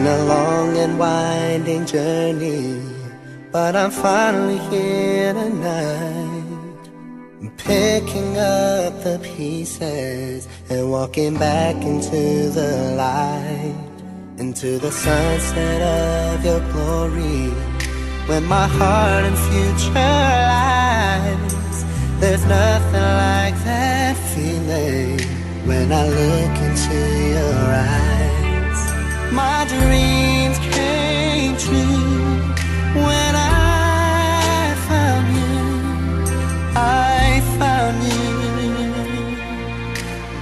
been a long and winding journey, but I'm finally here tonight. I'm picking up the pieces and walking back into the light, into the sunset of your glory, when my heart and future lies. There's nothing like that feeling when I look into your eyes. My dreams came true when I found you. I found you,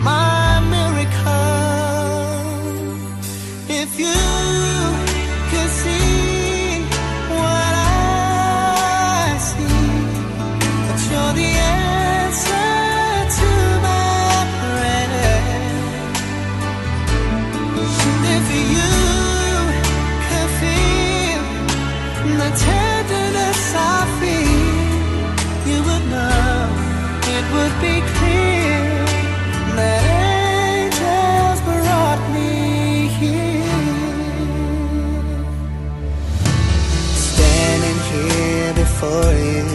my miracle. If you could see what I see, that you're the answer to my prayer. If you could feel the tenderness I feel, you would know, it would be clear that angels brought me here. Standing here before you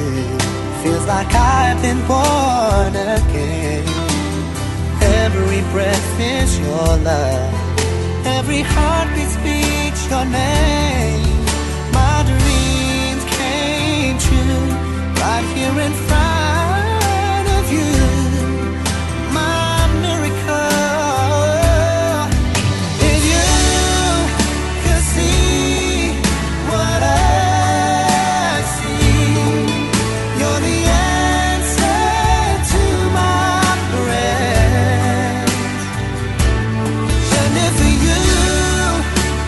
feels like I've been born again. Every breath is your love, every heartbeat speaks your name. My dreams came true right here in front of you, my miracle. If you could see what I see, you're the answer to my prayers. And if you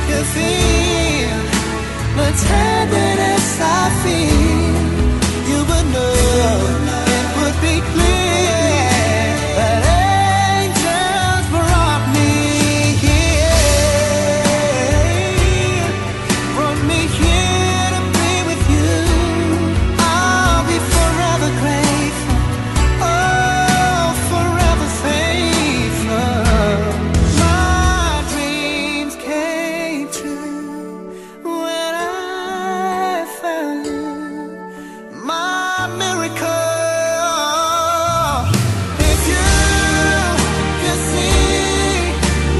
could feel the tenderness I feel, you would know, it would be clear that angels brought me here, brought me here to be with you. I'll be forever grateful, oh, forever faithful. My dreams came true when I found you, my miracle. If you could see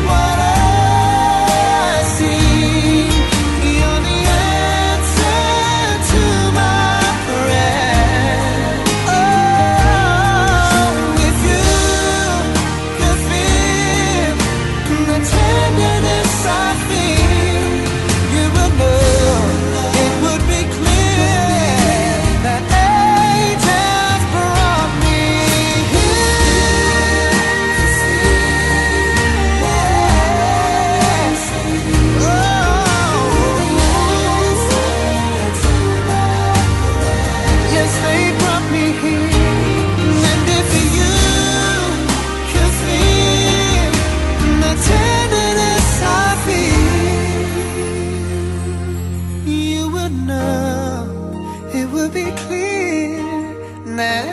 what I see, you're the answer to my prayer. Oh, if you could feel the tenderness I feel, you would know, it would be clear that angels brought me here. Yes, they brought me here. And if you could feel the tenderness I feel, you would know, it would be clear that